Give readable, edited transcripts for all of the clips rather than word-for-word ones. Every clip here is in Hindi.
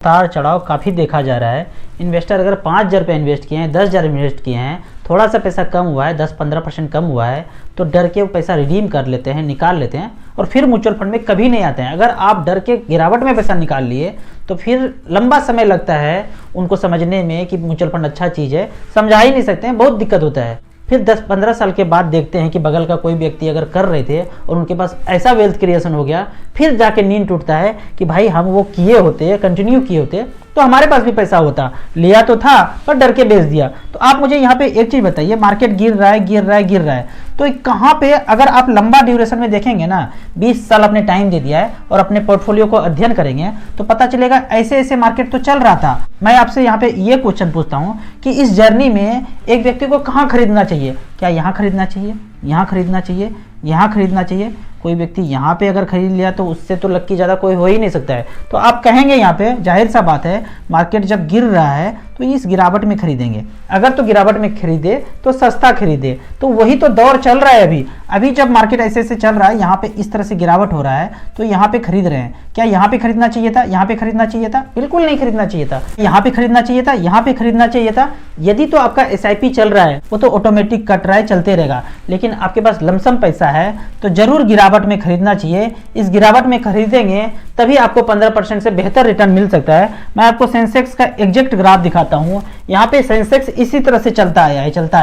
उतार चढ़ाव काफ़ी देखा जा रहा है। इन्वेस्टर अगर 5,000 रुपये इन्वेस्ट किए हैं, 10,000 इन्वेस्ट किए हैं, थोड़ा सा पैसा कम हुआ है, 10-15% कम हुआ है, तो डर के वो पैसा रिडीम कर लेते हैं, निकाल लेते हैं और फिर म्यूचुअल फंड में कभी नहीं आते हैं। अगर आप डर के गिरावट में पैसा निकाल लिए तो फिर लंबा समय लगता है उनको समझने में कि म्यूचुअल फंड अच्छा चीज़ है, समझा ही नहीं सकते हैं, बहुत दिक्कत होता है। फिर 10-15 साल के बाद देखते हैं कि बगल का कोई व्यक्ति अगर कर रहे थे और उनके पास ऐसा वेल्थ क्रिएशन हो गया, फिर जाके नींद टूटता है कि भाई हम वो किए होते, कंटिन्यू किए होते तो हमारे पास भी पैसा होता, लिया तो था पर डर के बेच दिया। तो आप मुझे यहाँ पे एक चीज़ बताइए, मार्केट गिर रहा है, तो कहाँ पे अगर आप लंबा ड्यूरेशन में देखेंगे ना, 20 साल अपने टाइम दे दिया है और अपने पोर्टफोलियो को अध्ययन करेंगे तो पता चलेगा ऐसे ऐसे मार्केट तो चल रहा था। मैं आपसे यहाँ पे ये क्वेश्चन पूछता हूँ कि इस जर्नी में एक व्यक्ति को कहाँ खरीदना चाहिए? क्या यहाँ खरीदना चाहिए, यहाँ खरीदना चाहिए, यहाँ खरीदना चाहिए? कोई व्यक्ति यहाँ पे अगर खरीद लिया तो उससे तो लक्की ज़्यादा कोई हो ही नहीं सकता है। तो आप कहेंगे यहाँ पे जाहिर सा बात है, मार्केट जब गिर रहा है तो इस गिरावट में खरीदेंगे। अगर तो गिरावट में खरीदे तो सस्ता खरीदे, तो वही तो दौर चल रहा है। अभी जब मार्केट ऐसे ऐसे चल रहा है, यहाँ पे इस तरह से गिरावट हो रहा है तो यहाँ पे खरीद रहे हैं। क्या यहाँ पे खरीदना चाहिए था? यहाँ पे खरीदना चाहिए था? बिल्कुल नहीं खरीदना चाहिए था। यहाँ पे खरीदना चाहिए था? यहाँ पे खरीदना चाहिए था। यदि तो आपका SIP चल रहा है वो तो ऑटोमेटिक कट रहा है, चलते रहेगा, लेकिन आपके पास लमसम पैसा है तो जरूर गिरावट में खरीदना चाहिए। इस गिरावट में खरीदेंगे तभी आपको 15% से बेहतर रिटर्न मिल सकता है। मैं आपको सेंसेक्स का एग्जैक्ट ग्राफ दिखाता हूँ। यहाँ पे सेंसेक्स इसी तरह से चलता आया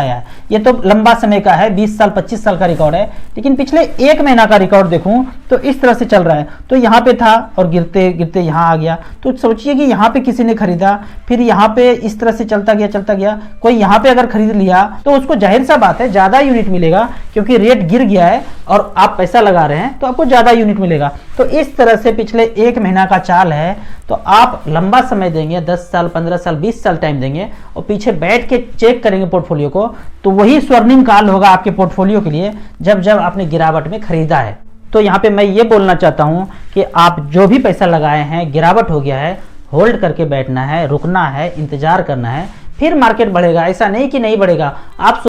है। ये तो लंबा समय का है, 20 साल 25 साल का रिकॉर्ड है, लेकिन पिछले 1 महीना का रिकॉर्ड देखूं तो इस तरह से चल रहा है। तो यहाँ पे था और गिरते गिरते यहाँ आ गया। तो सोचिए कि यहाँ पे किसी ने खरीदा, फिर यहाँ पे इस तरह से चलता गया। कोई यहाँ पे अगर खरीद लिया तो उसको जाहिर सा बात है ज्यादा यूनिट मिलेगा, क्योंकि रेट गिर गया है और आप पैसा लगा रहे हैं तो आपको ज्यादा यूनिट मिलेगा। तो इस तरह से पिछले 1 महीना का चाल है। तो आप लंबा समय देंगे, 10 साल 15 साल 20 साल टाइम देंगे और पीछे बैठ के चेक करेंगे पोर्टफोलियो को, तो वही स्वर्णिम काल होगा आपके पोर्टफोलियो के लिए जब आपने गिरावट में खरीदा है। तो यहाँ पे मैं ये बोलना चाहता हूँ कि आप जो भी पैसा लगाए हैं, गिरावट हो गया है, होल्ड करके बैठना है, रुकना है, इंतजार करना है, फिर मार्केट बढ़ेगा। ऐसा नहीं कि नहीं बढ़ेगा। आप